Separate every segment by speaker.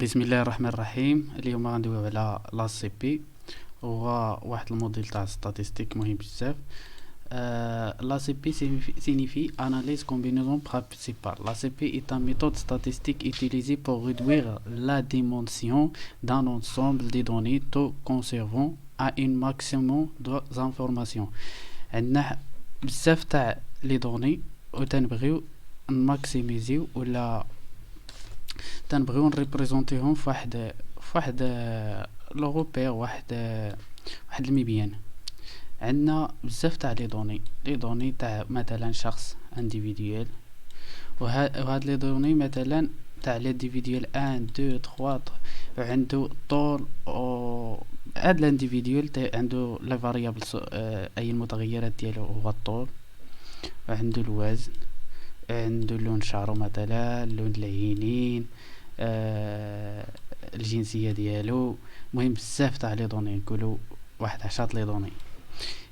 Speaker 1: بسم الله الرحمن الرحيم. اليوم غندويو على لا سي بي. هو واحد الموديل تاع ستاتستيك مهم بزاف. La CP signifie analyse combinaison principale. La CP est une méthode statistique utilisée pour réduire la dimension d'un ensemble de données tout conservant à un maximum d'informations. عندنا بزاف تاع لي دوني وتنبغيو نماكسيميزيو ولا تنبغيو نريبريزونتيهم في واحد لوغوبير، واحد المبيان. عندنا بزاف تاع لي دوني تاع مثلا شخص انديفيديوال، وهاد لي دوني مثلا تاع الانديفيديوال 1 2 3 عنده طول. هاد الانديفيديوال عنده لا فاريابل، اي المتغيرات ديالو هو الطول، وعنده الوزن، عنده لون شعره مثلا، لون العينين، الجنسية ديالو. مهم بزاف تاع لي دوني، نقولوا واحد 10 لي دوني.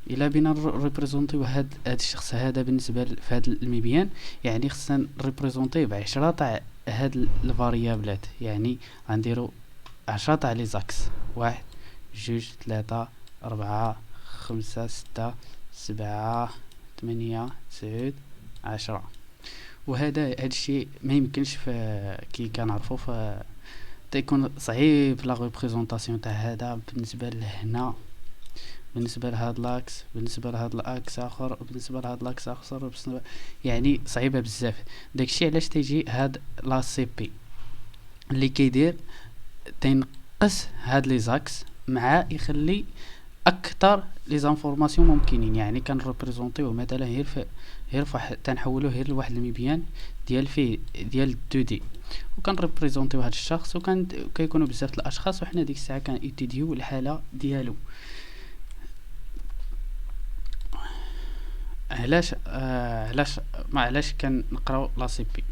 Speaker 1: الا بينا ريبريزونطيو هاد الشخص هذا بالنسبه في هاد المبيان، يعني خصنا نريبريزونطيه ب10 تاع هاد الفاريابلات. يعني غنديرو 10 تاع لي زاكس: 1 2 3 4 5 6 7 8 9 10. وهذا الشيء ما يمكنش كي كنعرفوا تيكون صعيب لا ريبريزونطاسيون تاع هذا بالنسبه لهنا، بالنسبه لهاد لاكس، بالنسبه لهاد الاكس اخر، بالنسبه لهاد لاكس اخر، يعني صعيبه بزاف. داكشي علاش تيجي هاد لا سي بي اللي كيدير تينقص هاد لي زاكس مع يخلي اكثر لي زانفورماسيون ممكنين. يعني كنريبريزونطيوه مثلا غير واحد، تنحولوه غير لواحد المبيان ديال 2 دي، وكنريبريزونطيو هاد الشخص، كيكونوا بزاف الاشخاص، وحنا ديك الساعه كنيتيديو الحاله ديالو. علاش كنقراو لا سي بي؟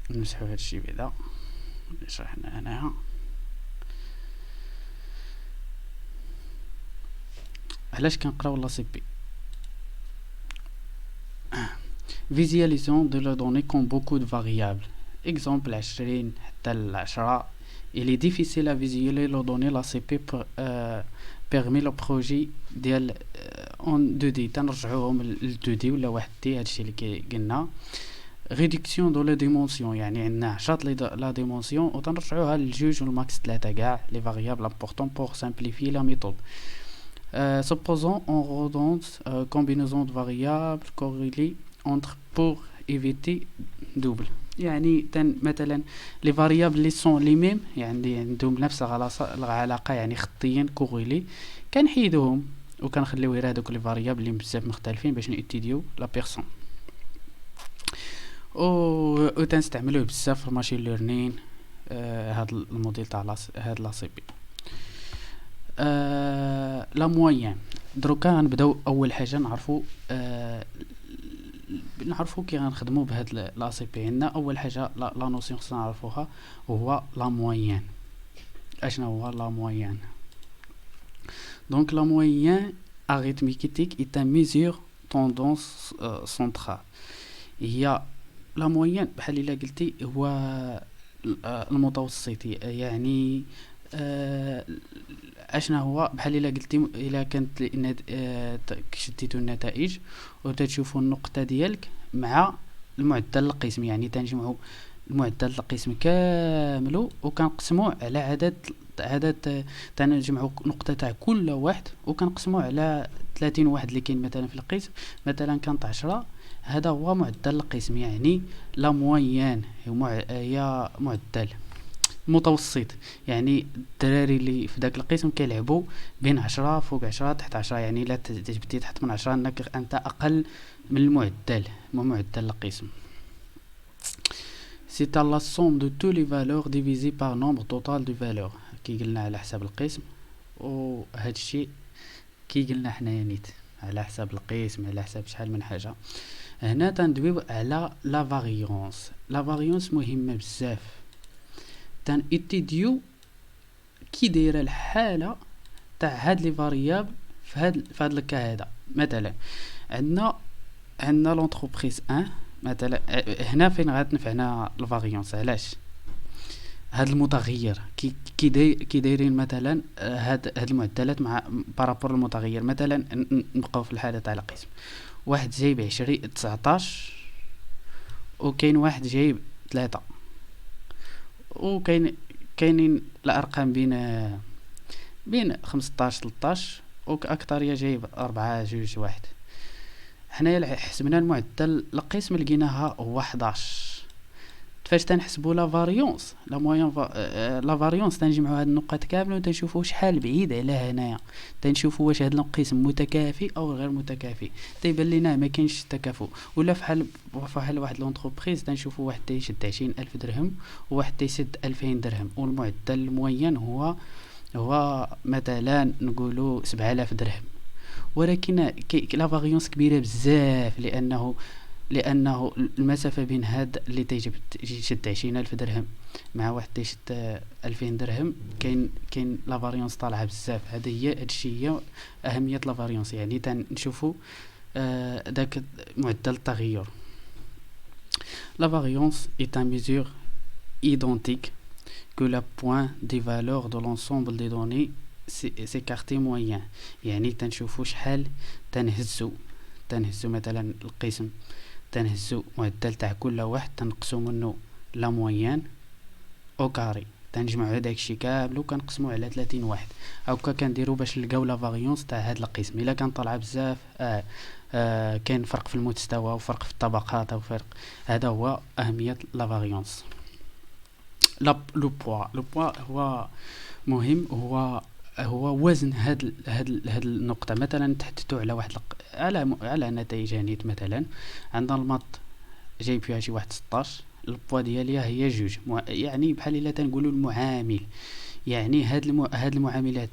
Speaker 1: نمسحو هادشي بعدا اللي شرحنا هنايا. علاش كنقراو لا سي بي؟ visualisation de la donnée comme beaucoup de variables. Exemple 20 حتى ل10. Il est difficile à visualiser la donnée. La CP permet le projet ديال en 2D. تنرجعوهم ل 2D ولا 1D. هادشي اللي قلنا réduction de la dimension، يعني عندنا 10 لا dimension وتنرجعوها للجوج والماكس 3 كاع les variables importants pour simplifier la méthode. Supposons on redonde combinaison de variables corrélées entre pour éviter double. يعني مثلا لي فاريابل لي سون لي ميم، يعني عندهم نفس العلاقه، يعني خطيا كوريلي، كنحيدوهم وكنخليو غير هذوك لي فاريابل اللي بزاف مختلفين باش نيتيديو لا بيرسون. و تنستعملوه بزاف في الماشين ليرنين. هاد الموديل تاع هاد لا سي بي. لا موين. دروكا غنبداو اول حاجه نعرفوا كي غنخدموا بهاد لا سي بي. عندنا اول حاجه لا نوسيون خصنا نعرفوها، وهو لا موين. اشنا هو لا موين؟ دونك لا موين arithmétique est un mesure tendance centrale. هي لا موين بحال الا قلتي هو المتوسطي. يعني اشنا هو بحال الا قلتي الا كانت شديتو النتائج وتشوفوا النقطه ديالك مع المعدل القسمي، يعني تنجمعوا المعدل القسمي كامل وكنقسموه على عدد تنجمعوا نقطه تاع كل واحد وكنقسموه على 30 واحد اللي كاين مثلا في القسم. مثلا كانت 10، هذا هو معدل القسم. يعني لا موين هي معدل متوسط، يعني الدراري اللي في داك القسم كيلعبوا بين 10 فوق 10 تحت 10. يعني الا جبتي تحت من 10 انت اقل من المعدل، معدل القسم. c'est à la somme de tous les valeurs divisé par nombre total de valeurs. كي قلنا على حساب القسم، وهذا الشيء كي قلنا حنايا نيت على حساب القسم، على حساب شحال من حاجه. هنا تندويو على لا فاريونس. لا فاريونس مهمه بزاف. تنيتيديو كي دايره الحاله تاع هاد لي فاريابل في هاد الكا هذا. مثلا عندنا لونتربريز 1 مثلا هنا فين غتنفعنا الفاريونس. علاش؟ هاد المتغير كي دايرين مثلا هاد المعدلات مع بارابور المتغير. مثلا نبقاو في الحالة تاع القسم، واحد جايب 19 وكاين واحد جايب 3، كاينين الارقام بين 15 13 واكثريه جايب 4 2 1. حنايا حسبنا المعدل القسم لقيناها هو 11. فاش تنحسبوا لا فاريونس لا موين لا فاريونس تنجمعوا هاد النقاط كامله وتنشوفوا شحال بعيد على هنايا، تنشوفوا واش هاد القسم متكافئ او غير متكافئ. تيبان لينا ما كاينش تكافؤ، ولا فحال واحد لونتربريز تنشوفوا واحد تيشد 20,000 درهم وواحد تيسد 2000 درهم، والمعدل الموين هو مثلا نقولوا 7000 درهم. ولكن لا فاريونس كبيره بزاف، لانه المسافه بين هاد اللي تيشد 20,000 درهم مع واحد تيشد 2000 درهم كاين لا فاريونس طالعه بزاف. هادشي هي اهميه لا فاريونس، يعني تنشوفوا داك معدل التغير. La variance est une mesure identique que la point des valeurs de l'ensemble des données s'écarté moyen. يعني تنشوفوا شحال تنهزو مثلا القسم، تنهزو معدل تاع كل واحد تنقسو منه لا موين او كاري، تنجمعوا داك الشيء كامل وكنقسموه على 30 واحد. هاكا كنديروا باش نلقاو لا فاريونس تاع هاد القسم. الا كان طالع بزاف كاين فرق في المستوى وفرق في الطبقات او فرق. هذا هو اهميه لا فاريونس. لو بوا هو مهم، هو وزن هاد النقطه. مثلا تحدثوا على واحد على نتائج هنيت. مثلا عندنا الماط جايب فيها شي واحد 16، البوا ديالها هي 2، يعني بحال الا تنقولوا المعامل. يعني هاد المعاملات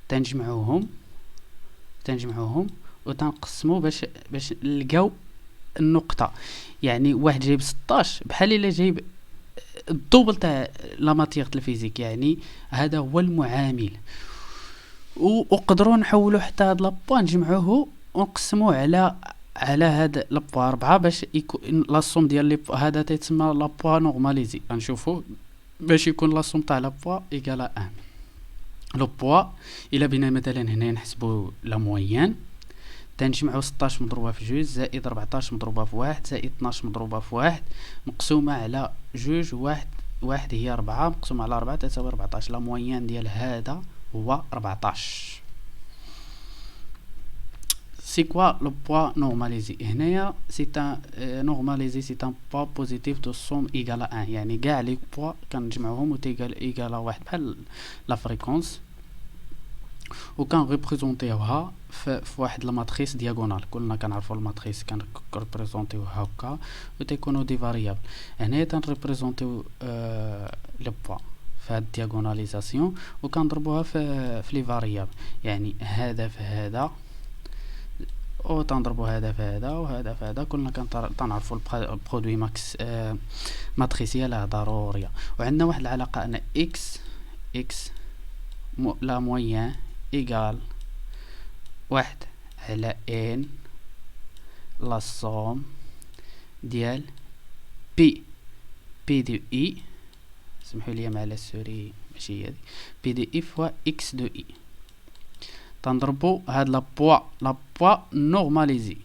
Speaker 1: تنجمعوهم وتنقسموا باش نلقاو النقطه. يعني واحد جايب 16 بحال الا جايب الدوبل تاع لا ماتيغ الفيزيك، يعني هذا هو المعامل. وقدروا نحولوا حتى هاد لابوا نجمعوه ونقسموه على هاد لابوا 4 باش يكون لا سوم ديال لي هذا تيتسمى لابوا نورماليزي. غنشوفوا باش يكون لا سوم تاع لابوا ايكالا 1. لو بوا الا بينا مثلا هنا نحسبوا لا موين، تنجمعوا 16 مضروبه في 2 زائد 14 مضروبه في 1 زائد 12 مضروبه في 1 مقسومه على 2 واحد هي 4 مقسومه على 4 تساوي 14. لا موين ديال هذا هو 14. سي كوا لو بوا نورماليزي؟ هنايا سي ان نورماليزي سي ان بوا بوزيتيف دو سوم ايكالا 1. يعني كاع لي بوا كنجمعوهم ايكالا 1 بحال لا فريكونس، وكان ريبريزونطيوها في واحد الماتريس دياغونال. كلنا كنعرفوا الماتريس كنريبريزونطيوها هكا وتيكونوا دي فاريابل. هنا تنريبريزونطيو لي بوا في هاد الدياغوناليزاسيون وكنضربوها في لي فاريابل. يعني هذا في هذا وتنضربوا هذا في هذا وهذا في هذا. كلنا كنعرفوا البرودوي ماكس ماتريسيه لا ضروريه. وعندنا واحد العلاقه ان اكس لا موين ايغال 1 على ان لا صوم ديال بي دو اي، سمحوا لي مع السوري ماشي هادي، بي دو اي فوا اكس دو اي. تنضربوا هاد لا بوا نورماليزي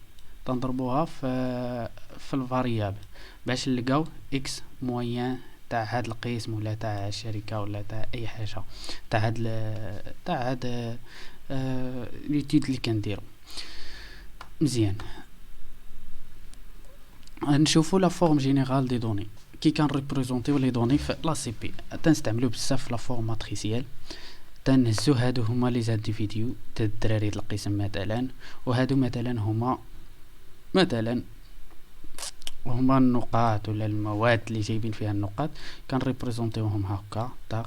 Speaker 1: تنضربوها في الفاريابل باش نلقاو اكس موين تاع هاد القسم ولا تاع الشركه ولا تاع اي حاجه تاع هاد ليتيد اللي كنديرو. مزيان، نشوفوا لا فورم جينيرال دي دوني. كي كان ريبريزونطيو لي دوني في لا سي بي تنستعملو بزاف في لا فورم ماتريسيال. تنهزو هادو هما لي زانديفيديو تاع الدراري القسم مثلا، وهادو مثلا هما النقاط ولا المواد اللي جايبين فيها النقاط. كان ريبريزونطيوهم هكا تا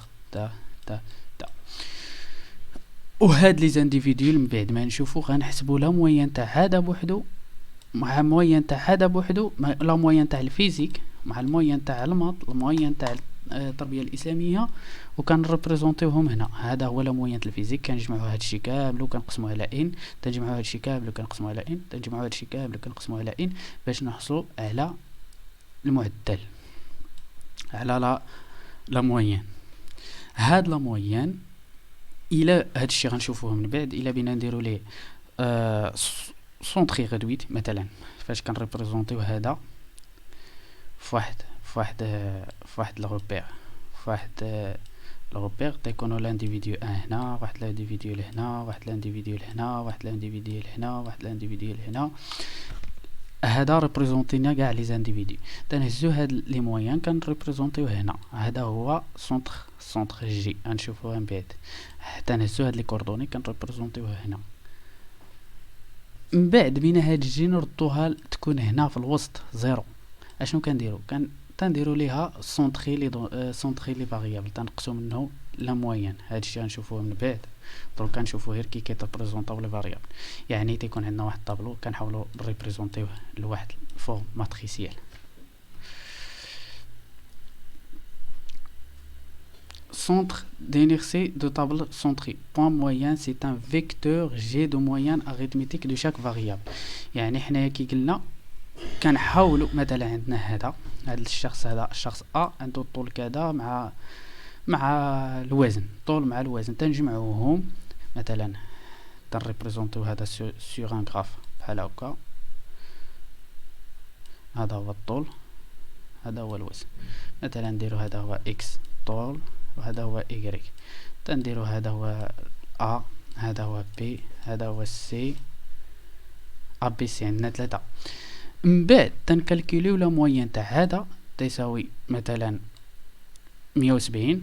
Speaker 1: وهاد لي زانديفيديو من بعد ما نشوفو غنحسبوا لا موين تاع هذا بوحدو مع موين تاع هذا بوحدو، لا موين تاع الفيزيك مع الموين تاع الماط، الموين تاع التربيه الاسلاميه، وكان ريبريزونطيوهم هنا. هذا هو لا موين الفيزيك. كنجمعوا هادشي كامل وكنقسموه على ان، تنجمعوا هادشي كامل وكنقسموه على ان، تنجمعوا هادشي كامل وكنقسموه على ان باش نحصلوا على المعدل على لا موين. هاد لا موين الى هادشي غنشوفوه من بعد الا بينا نديرو ليه سونطري غدويت مثلا فاش كنريبريزونطيو هذا فواحد لغوبير لغوبير تيكونو لانديفيديو هنا، واحد لانديفيديو لهنا، واحد لانديفيديو لهنا، واحد لانديفيديو لهنا، واحد لانديفيديو لهنا. هذا ريبريزونتينا كاع لي زانديفيديو. تنهزو هاد لي موين كنريبريزونطيو هنا. هذا هو سونطر جي غنشوفوه من بعد. تنهزو هاد لي كوردوني كنريبريزونطيوها هنا. من بعد بينا هاد جي نردوها تكون هنا في الوسط زيرو. اشنو كنديرو؟ تنديرو ليها سونطري لي فاريابل، تنقصو منه لا موين. هادشي غنشوفوه من بعد. دروك كنشوفو غير كي كيتريبريزونطاو لي فاريابل. يعني تيكون عندنا واحد الطابلو كنحاولو نريبريزونطيوه لواحد فورم ماتريسيال. Centre d'inertie de table centrée. Point moyen, c'est un vecteur G de moyenne arithmétique de chaque variable. يعني حنايا كي قلنا كنحاولوا مثلا عندنا هذا الشخص، هذا الشخص A عنده الطول كذا مع الوزن، طول مع الوزن تنجمعوهم مثلا تنريبريزونطيو هذا سور ان غراف بحال هكا. هذا هو الطول، هذا هو الوزن. مثلا نديرو هذا هو اكس طول وهذا هو y. تنديرو هذا هو A، هذا هو B، هذا هو C. A B C عندنا 3. من بعد تنكالكوليو لا موين تاع هذا تساوي مثلا 170.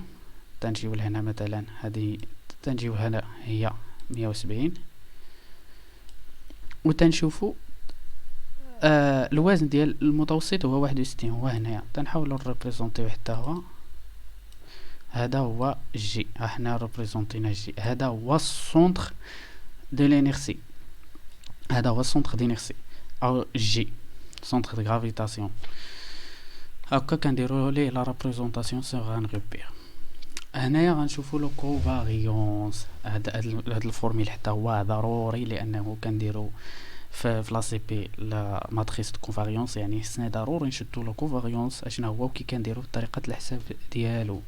Speaker 1: تنجيو لهنا مثلا هذه تنجيو هنا هي 170 وتنشوفو الوزن ديال المتوسط هو 61 هو هنايا. تنحاولو نريبريزونطيو حتى هو. هذا هو جي، احنا ريبريزونطينا جي. هذا هو السونتر دو لينيرسي، هذا هو السونتر دينيرسي او جي، سونتر دو غرافيتاسيون. هكا كنديرو ليه لا ريبريزونطاسيون سوغ ان غوبير. هنايا غنشوفو لو كوفاريونس. هاد الفورميل حتى هو ضروري لانه كنديرو في لا سي بي لا ماتريس دو كوفاريونس. يعني خصنا ضروري نشدو لو كوفاريونس اشنا هو وكي كنديرو طريقه الحساب ديالو.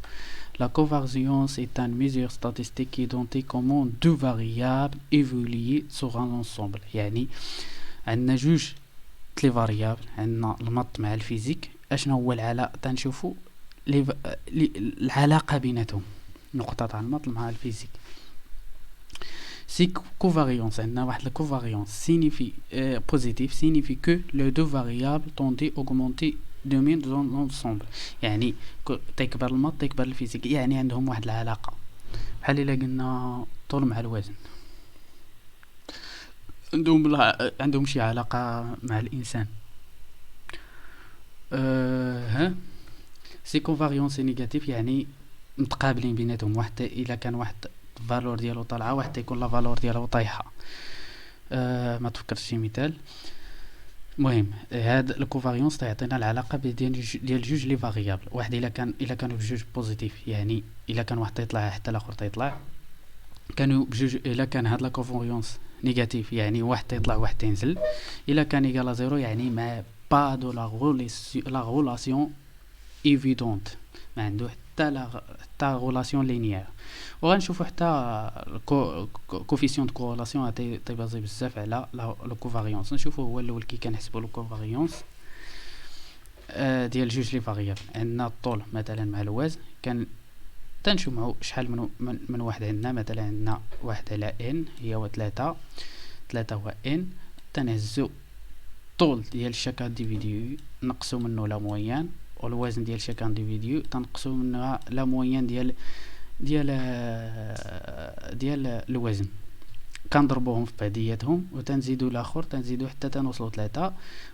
Speaker 1: La covariance est une mesure statistique qui identifie comment deux variables évoluent sur un ensemble. يعني عندنا جوج لي فاريابل، عندنا المط مع الفيزيك. اشنا هو العلاقه؟ تنشوفوا العلاقه بيناتهم، نقطه تاع المط مع الفيزيك. Si covariance, عندنا واحد la covariance signifie positif signifie que les deux variables tendent à augmenter domaine dans l'ensemble. يعني تكبر المط تكبر الفيزيك، يعني عندهم واحد العلاقة. بحال إلا قلنا طول مع الوزن، عندهم شي علاقة مع الإنسان. سي كونفاريونس نيجاتيف يعني متقابلين بيناتهم. واحد إلا كان واحد الفالور ديالو طالعة، واحد تيكون لا فالور ديالو طايحة. ما تفكرش شي مثال. المهم هاد الكوفاريونس تعطينا العلاقه ديال جوج لي فاريابل. واحد الا كانوا بجوج بوزيتيف، يعني الا كان واحد تيطلع حتى الاخر تيطلع. كانوا بجوج الا كان هاد لا كوفاريونس نيجاتيف يعني واحد تيطلع واحد تينزل. الا كان ايكال زيرو يعني ما با دو لا غولاسيون ايفيدونت، ما عنده حتى غولاسيون لينيير. وغنشوفوا حتى كوفيسيون دو كورلاسيون تيبازي بزاف على لو كوفاريونس. نشوفوا هو الاول كي كنحسبوا لو كوفاريونس ديال جوج لي فاريابل. عندنا الطول مثلا مع الوزن، كان تنجمعوا شحال من واحد عندنا. مثلا عندنا واحد على ان هي هو 3 هو ان. تنهزو الطول ديال شاك انديفيديو نقصوا منه لا موين، والوزن ديال شاك انديفيديو تنقصوا منها لا موين ديال الوزن. كنضربوهم في بعضياتهم وتنزيدوا الاخر، تنزيدوا حتى تنوصلوا 3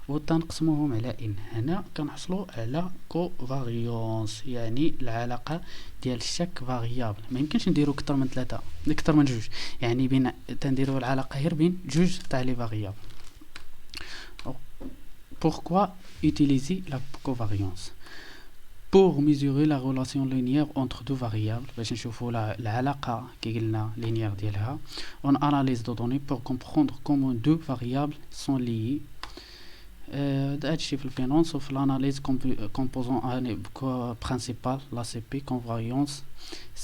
Speaker 1: وتنقسموهم على ان. هنا كنحصلوا على كوفاريونس، يعني العلاقه ديال شاك فاريابل. ما يمكنش نديروا اكثر من 3 اكثر من جوج، يعني بين تنديروا العلاقه غير بين جوج تاع لي فاريابل. Pourquoi utiliser la covariance? Pour mesurer la relation linéaire entre deux variables, باش نشوفوا العلاقة كي قلنا linéaire ديالها. On analyse des données pour comprendre comment deux variables sont liées. هادشي في الفينانس وفي l'analyse composant principal l'ACP covariance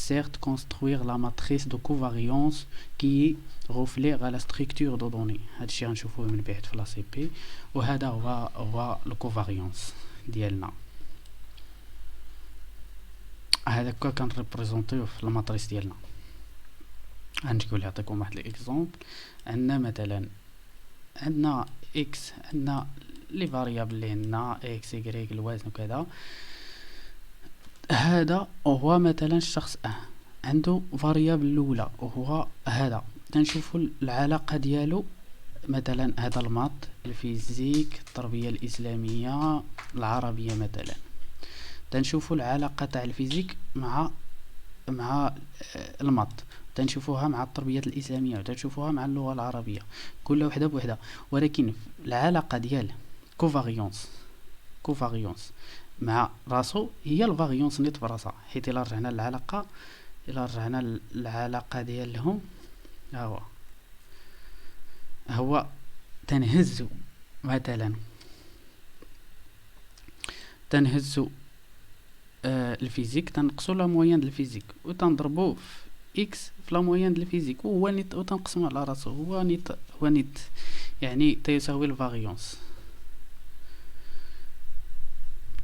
Speaker 1: certes construire la matrice de covariance qui reflète la structure de données. هادشي غنشوفوه من بعد في l'ACP وهذا هو الكوفاريونس ديالنا. هذا كان ريبريزونطيو في الماتريس ديالنا. غنقول نعطيكم واحد الاكزومبل. عندنا مثلا عندنا اكس، عندنا لي فاريابل اللي عندنا اكس يكريك الوزن وكذا. هذا هو مثلا الشخص عنده فاريابل الاولى وهو هذا. تنشوفوا العلاقه ديالو مثلا هذا الماط، الفيزيك، التربيه الاسلاميه، العربيه مثلا. تنشوفوا العلاقه تاع الفيزيك مع الماط، تنشوفوها مع التربيه الاسلاميه، وتنشوفوها مع اللغه العربيه، كل وحده بوحده. ولكن العلاقه ديال كوفاريونس مع راسو هي الفاريونس نيت براسها، حيت الا رجعنا للعلاقه ديالهم هو تنهزو مثلا الفيزيك، تنقصوا لا موين الفيزيك وتنضربوه في اكس في لا موين الفيزيك وهو نيت، وتنقسموا على راسو هو نيت يعني تيساوي الفاريونس.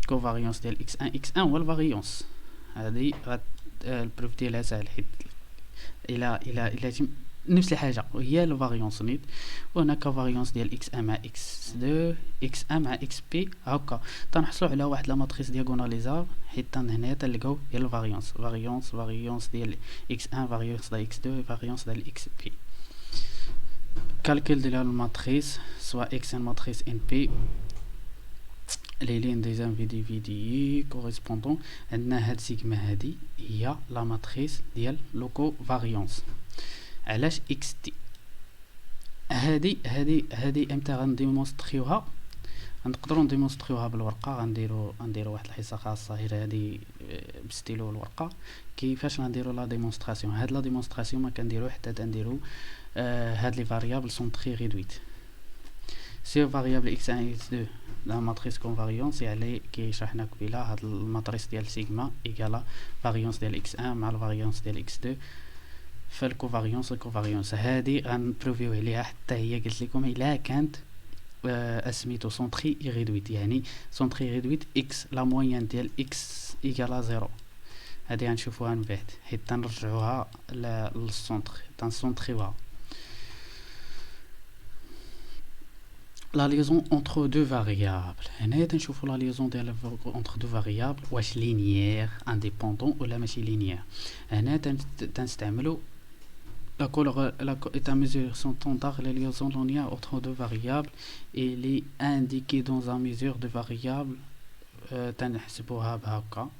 Speaker 1: كوفاريونس ديال اكس 1 هو الفاريونس. هذه البروف ديالها ساهل، حيت الى نفس الحاجه وهي الفاريونس نيت. وهناك فاريونس ديال اكس 1 مع اكس 2، اكس 1 مع اكس بي. هكا تنحصلوا على واحد لا ماتريس دياغوناليزار، حيت هنايا تلقاو ديال الفاريونس فاريونس ديال اكس 1 فاريونس ديال اكس 2 فاريونس ديال اكس بي. كالكول ديال الماتريس سواء اكس ان ماتريس ان بي les lignes des individus correspondants. عندنا هاد سيغما هادي هي لا ماتريس ديال لو كوفاريونس. علاش اكس تي؟ هادي امتى غنديمونستريوها؟ غنقدروا نديمونستريوها بالورقه. غنديروا واحد الحصه خاصه غير هادي بستيلو الورقه كيفاش غنديروا لا ديمونستراسيون. هاد لا ديمونستراسيون ما كنديروا حتى تنديروا هاد لي فاريابل سون تري ريدويت. سي فاريابل اكس 1 اكس 2 لا ماتريس كونفاريونس يعني كي شرحنا قبيله. هاد الماتريس ديال سيغما ايكالا فاريونس ديال اكس 1 مع الفاريونس ديال اكس 2. فالكوفاريونس هادي غنبروفيو عليها حتى هي قلت لكم الا كانت اسميتو سونطري ريدويت، يعني سونطري ريدويت اكس لا موين ديال اكس ايكالا 0. هادي غنشوفوها من بعد حيت تنرجعوها للسونطر تنسونطريوها. la liaison entre deux variables. هنايا تنشوفوا la liaison ديال entre deux variables واش linéaire indépendant ولا ماشي linéaire. هنا تنستعملوا la est à mesure standard les liaisons linéaires entre deux variables et les indiquées dans la mesure de variables تنحسبوها بهكا.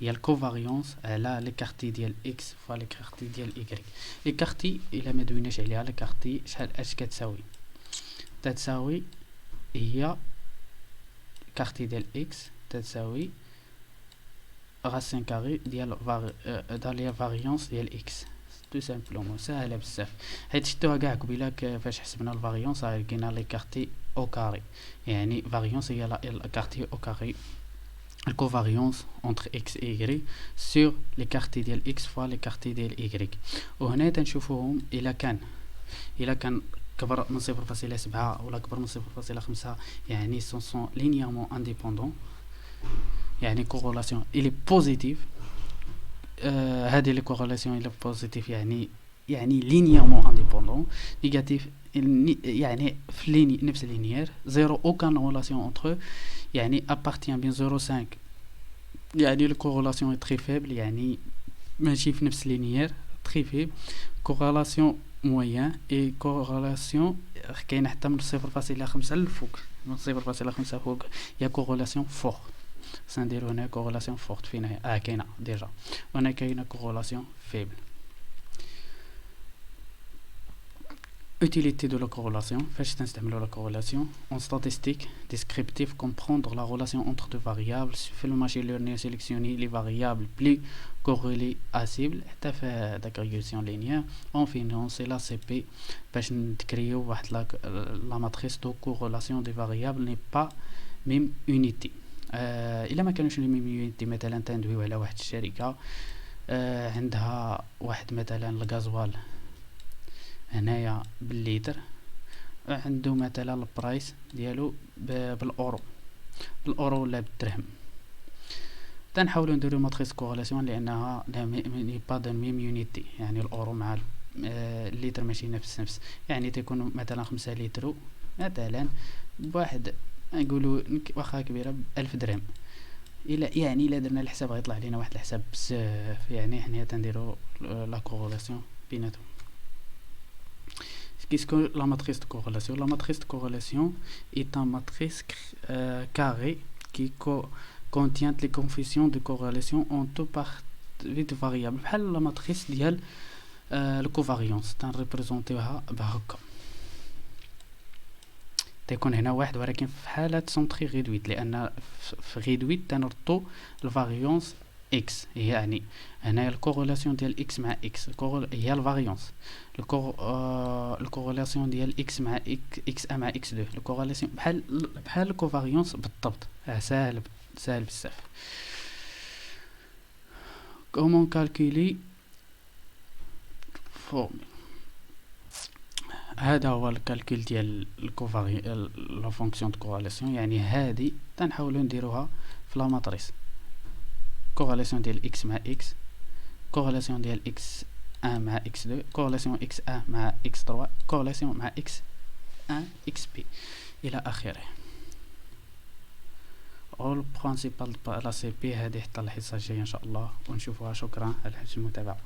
Speaker 1: هي الكوفاريونس على ليكارتي ديال اكس فوا ليكارتي ديال ايكغيك. ليكارتي الا ما دويناش عليها ليكارتي شحال اش تتساوي هي كارتي ديال اكس تتساوي راسين كاري ديال فاريونس ديال اكس. تو سامبلومون ساهله بزاف، حيت شفتوها كاع قبيله فاش حسبنا الفاريونس لقينا لي كارتي او كاري، يعني فاريونس هي لا كارتي او كاري الكوفاريونس entre x et y sur les quartiers ديال x fois les quartiers ديال y. وهنا تنشوفوهم الا كان كبر من 0.7 ولا كبر من 0.5 يعني سون لينييرمون انديبوندون، يعني كورولاسيون الي بوزيتيف. هذه لي كورولاسيون الي بوزيتيف يعني لينييرمون انديبوندون. نيجاتيف يعني في ليني نفس لينيير. زيرو اوكان ريلاسيون انتر يعني ابارتيان بين 0.5 يعني الكورولاسيون تري فيبل، يعني ماشي في نفس لينيير تري فيبل. كورولاسيون موين اي كورولاسيون كاينه حتى من 0.5 للفوق، من 0.5 فوق هي كورولاسيون فورت. سنديرو هنا كورولاسيون فورت فين هي كاينه ديجا، وهنا كاينه كورولاسيون فيبل. Utilité de la corrélation. فاش تنستعملوا la corrélation en statistique descriptive comprendre la relation entre deux variables في le machine learning sélectionner les variables plus corrélées à cible حتى في داك régression linéaire en finance la CP باش نكريو واحد la matrice de corrélation des variables n'est pas même unité. الا ما كانوش لي ميم يونيتي مثلا تندويو على واحد الشركه عندها واحد مثلا الغازوال هنايا بالليتر عنده مثلا البرايس ديالو بالاورو ولا بالدرهم تنحاولوا نديرو ماتريس كورلاسيون لانها ني با دون ميم يونيتي يعني الاورو مع الليتر ماشي نفس يعني تيكون مثلا 5 لتر مثلا بواحد نقولوا واخا كبيره ب1000 درهم الا درنا الحساب غيطلع لينا واحد الحساب بزاف يعني حنا تنديرو لا كورلاسيون بيناتهم. Qu'est-ce que la matrice de corrélation? La matrice de corrélation est une matrice carrée qui contient les coefficients de corrélation en tout partie de variables. بحال la matrice ديال الكوفاريونس تنريبريزونطيوها بهكا تيكون هنا واحد ولكن في حالة سونتري ريدويت لان في ريدويت تنربطو الفاريونس اكس يعني هنايا الكورلاسيون ديال اكس مع اكس هي الفاريونس الكورلاسيون ديال اكس مع اكس مع اكس 2 الكورلاسيون بحال الكوفاريونس بالضبط ساهل بزاف. كومون كالكولي فورمي هذا هو الكالكول ديال لا فونكسيون دو كورلاسيون يعني هذه تنحاولوا نديروها في لا ماتريس كورلاسيون ديال اكس مع اكس كورلاسيون ديال اكس 1 مع اكس 2 كورلاسيون اكس 1 مع اكس 3 كورلاسيون مع اكس 1 اكس بي الى اخره. اول برينسيبال لا سي بي هذه حتى الحصه الجايه ان شاء الله ونشوفوها. شكرا على حسن المتابعه.